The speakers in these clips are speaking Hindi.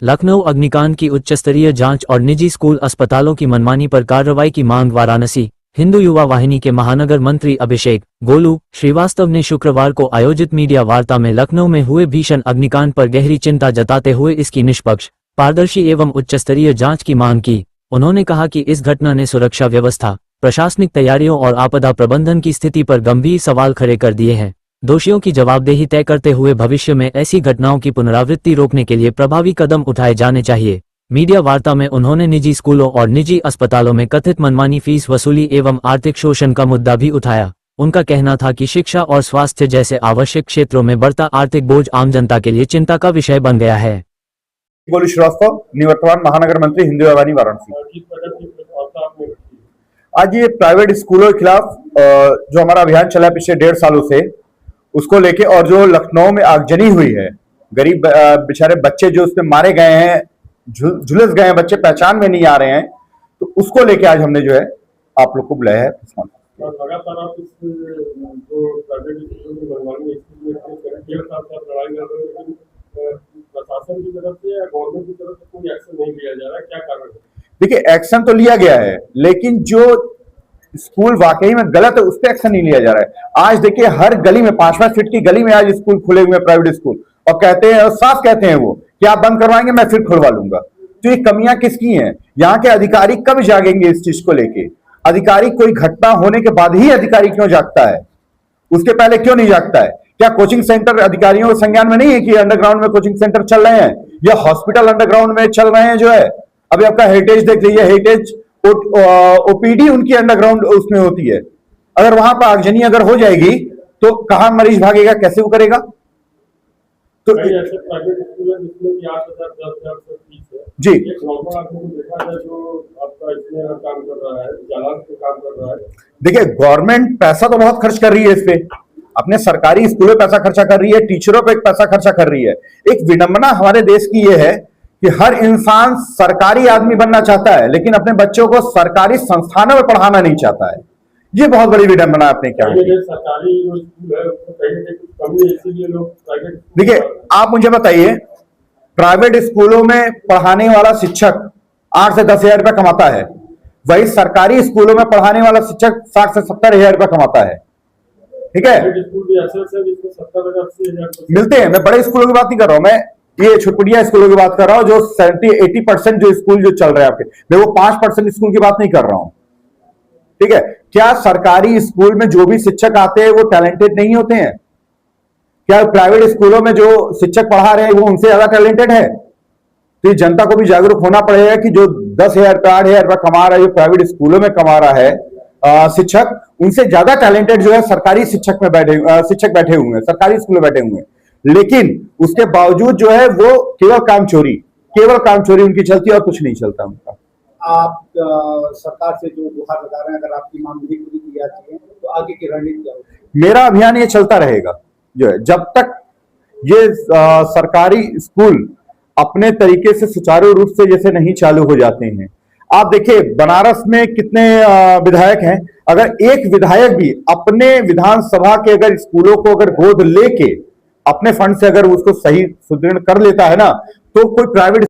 लखनऊ अग्निकांड की उच्च स्तरीय जांच और निजी स्कूल अस्पतालों की मनमानी पर कार्रवाई की मांग। वाराणसी। हिंदू युवा वाहिनी के महानगर मंत्री अभिषेक गोलू श्रीवास्तव ने शुक्रवार को आयोजित मीडिया वार्ता में लखनऊ में हुए भीषण अग्निकांड पर गहरी चिंता जताते हुए इसकी निष्पक्ष, पारदर्शी एवं उच्च स्तरीय जांच की मांग की। उन्होंने कहा कि इस घटना ने सुरक्षा व्यवस्था, प्रशासनिक तैयारियों और आपदा प्रबंधन की स्थिति पर गंभीर सवाल खड़े कर दिए हैं। दोषियों की जवाबदेही तय करते हुए भविष्य में ऐसी घटनाओं की पुनरावृत्ति रोकने के लिए प्रभावी कदम उठाए जाने चाहिए। मीडिया वार्ता में उन्होंने निजी स्कूलों और निजी अस्पतालों में कथित मनमानी फीस वसूली एवं आर्थिक शोषण का मुद्दा भी उठाया। उनका कहना था कि शिक्षा और स्वास्थ्य जैसे आवश्यक क्षेत्रों में बढ़ता आर्थिक बोझ आम जनता के लिए चिंता का विषय बन गया है। गोलू श्रीवास्तव, निवर्तमान महानगर मंत्री, हिंदू युवा वाहिनी, वाराणसी। आज ये प्राइवेट स्कूलों के खिलाफ जो हमारा अभियान चला है पिछले 1.5 सालों से, उसको लेके, और जो लखनऊ में आगजनी हुई है, गरीब बेचारे बच्चे जो उसमें मारे गए हैं, झुलस गए हैं बच्चे, पहचान में नहीं आ रहे हैं, तो उसको लेके आज हमने जो है आप लोग को बुलाया है। प्रशासन की तरफ से या गवर्नमेंट की तरफ से कोई एक्शन नहीं लिया जा रहा है, क्या कारण है? देखिए, एक्शन तो लिया गया है, लेकिन जो स्कूल वाकई में गलत है उस पर एक्शन नहीं लिया जा रहा है। आज देखिए, हर गली में 5-5 फीट की गली में आज स्कूल खुले हुए हैं, प्राइवेट स्कूल, और कहते हैं, और साफ कहते हैं वो कि आप बंद करवाएंगे मैं फिर खुलवा लूंगा। तो ये कमियां किसकी हैं? यहाँ के अधिकारी कब जागेंगे इस चीज को लेके? अधिकारी कोई घटना होने के बाद ही अधिकारी क्यों जागता है? उसके पहले क्यों नहीं जागता है? क्या कोचिंग सेंटर अधिकारियों के संज्ञान में नहीं है कि अंडरग्राउंड में कोचिंग सेंटर चल रहे हैं, या हॉस्पिटल अंडरग्राउंड में चल रहे हैं? जो है अभी आपका हेरिटेज देख लीजिए, हेरिटेज ओपीडी उनकी अंडरग्राउंड उसमें होती है। अगर वहां पर आगजनी अगर हो जाएगी तो कहां मरीज भागेगा, कैसे वो करेगा? तो जी, देखिए, गवर्नमेंट पैसा तो बहुत खर्च कर रही है इस पे, अपने सरकारी स्कूलों पे पैसा खर्चा कर रही है, टीचरों पे पैसा खर्चा कर रही है। एक विडंबना हमारे देश की यह है कि हर इंसान सरकारी आदमी बनना चाहता है, लेकिन अपने बच्चों को सरकारी संस्थानों में पढ़ाना नहीं चाहता है। ये बहुत बड़ी विडंबना आपने क्या की। देखिए, आप मुझे बताइए, प्राइवेट स्कूलों में पढ़ाने वाला शिक्षक 8 से 10 हजार रुपया कमाता है, वही सरकारी स्कूलों में पढ़ाने वाला शिक्षक 60 से 70 हजार रुपया कमाता है। ठीक है, मिलते हैं। मैं बड़े स्कूलों की बात नहीं कर रहा हूं, मैं ये छुटपुटिया स्कूलों की बात कर रहा हूं, जो 70-80% जो स्कूल जो चल रहे हैं आपके, मैं वो 5% स्कूल की बात नहीं कर रहा हूं। ठीक है, क्या सरकारी स्कूल में जो भी शिक्षक आते हैं वो टैलेंटेड नहीं होते हैं? क्या प्राइवेट स्कूलों में जो शिक्षक पढ़ा रहे हैं वो उनसे ज्यादा टैलेंटेड है? तो ये जनता को भी जागरूक होना पड़ेगा कि जो 10,000 रुपया 8,000 रुपया कमा रहा है, जो प्राइवेट स्कूलों में कमा रहा है शिक्षक, उनसे ज्यादा टैलेंटेड जो है सरकारी शिक्षक बैठे हुए हैं, सरकारी स्कूल में बैठे हुए हैं। लेकिन उसके बावजूद जो है वो केवल काम चोरी उनकी चलती है और कुछ नहीं चलता उनका। आप सरकार से जो गुहार लगा रहे हैं, अगर आपकी मांग नहीं पूरी की जाती है तो आगे की रणनीति क्या होगी? मेरा अभियान ये चलता रहेगा, जो है जब तक ये सरकारी स्कूल अपने तरीके से सुचारू रूप से जैसे नहीं चालू हो जाते हैं। आप देखिए, बनारस में कितने विधायक हैं, अगर एक विधायक भी अपने विधानसभा के अगर स्कूलों को अगर गोद लेके अपने फंड से अगर उसको सही सुदृढ़ कर लेता है ना, तो कोई प्राइवेट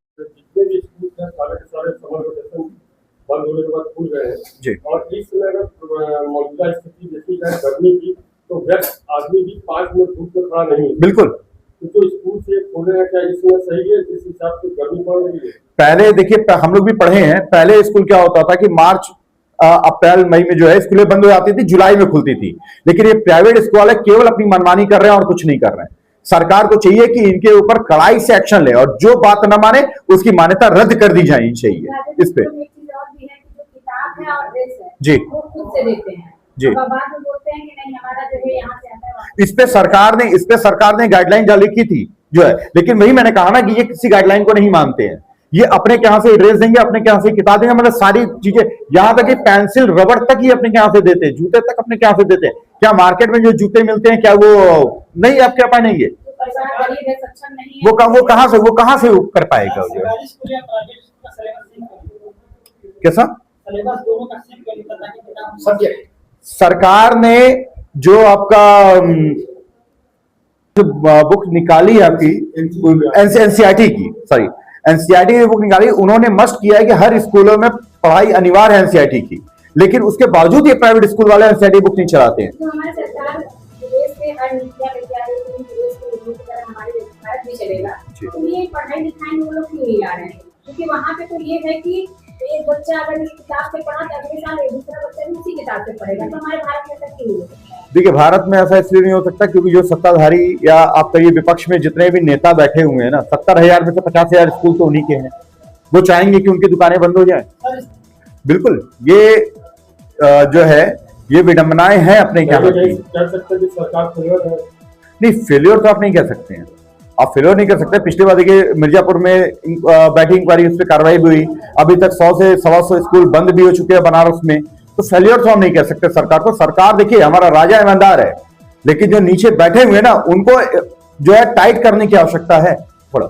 बंद होने के बाद खुल गए हैं जी। और इस समय अगर मौजूदा स्थिति देखी जाए गर्मी की, तो व्यस्त आदमी भी 5 मिनट धूप में खड़ा नहीं है। बिल्कुल, तो स्कूल से खोले हैं, क्या इस समय सही है जिस हिसाब से गर्मी पड़ रही है? पहले देखिए, हम लोग भी पढ़े हैं, पहले स्कूल क्या होता था कि मार्च अप्रैल मई में जो है स्कूलें बंद हो जाती थी, जुलाई में खुलती थी। लेकिन ये प्राइवेट स्कूल वाले केवल अपनी मनमानी कर रहे हैं और कुछ नहीं कर रहे हैं। सरकार को चाहिए कि इनके ऊपर कड़ाई से एक्शन ले, और जो बात न माने उसकी मान्यता रद्द कर दी जानी चाहिए। इस पे जी जी, इस पे सरकार ने गाइडलाइन जारी की थी जो है, लेकिन वही मैंने कहा ना कि ये किसी गाइडलाइन को नहीं मानते हैं। ये अपने यहाँ से ड्रेस देंगे, अपने यहाँ से किताब देंगे, मतलब सारी चीजें, यहाँ तक कि पेंसिल रबड़ तक ही अपने यहाँ से देते हैं, जूते तक अपने यहाँ से देते हैं। क्या मार्केट में जो जूते मिलते हैं क्या वो नहीं आप क्या पाएंगे? वो कहाँ से कर पाएगा? कैसा सरकार ने जो आपका बुक निकाली है आपकी एनसीईआरटी की, सॉरी एनसीईआरटी की बुक निकाली, उन्होंने मस्ट किया है कि हर स्कूलों में पढ़ाई अनिवार्य है एनसीईआरटी की, लेकिन उसके बावजूद ये प्राइवेट स्कूल वाले एनसीईआरटी बुक नहीं चलाते हैं। तो हमारी सरकार विदेश से हर नीतियां विद्यालय को विदेश के लोगों की तरह हमारे भारत में चलेगा, तो ये पढ़ाई लिखाई में वो लोग क्यों नहीं ला रहे हैं? क्योंकि वहाँ पे तो ये है कि एक बच्चा अगर इस किताब से पढ़ा तो अगले साल एक दूसरा बच्चा भी उसी किताब से पढ़ेगा, तो हमारे भारत में ऐसा क्यों हो सकता है? देखिए, भारत में ऐसा इसलिए नहीं हो सकता क्योंकि जो सत्ताधारी या आप कहिए विपक्ष में जितने भी नेता बैठे हुए हैं ना, 70,000 में से 50,000 स्कूल तो उन्हीं के हैं। वो चाहेंगे कि उनकी दुकानें बंद हो जाएं। बिल्कुल, ये जो है ये विडंबनाएं हैं अपने क्या कह सकते हैं कि सरकार फेलियर है। नहीं, फेलियर तो आप नहीं कह सकते हैं, आप फेलियर नहीं कर सकते। पिछली बार देखिए मिर्जापुर में बैठी इंक्वायरी, उस पर कार्रवाई भी हुई, अभी तक 100 से 125 स्कूल बंद भी हो चुके हैं बनारस में, तो फेलियर तो हम नहीं कह सकते सरकार को। सरकार देखिए हमारा राजा ईमानदार है, लेकिन जो नीचे बैठे हुए हैं ना, उनको जो है टाइट करने की आवश्यकता है थोड़ा।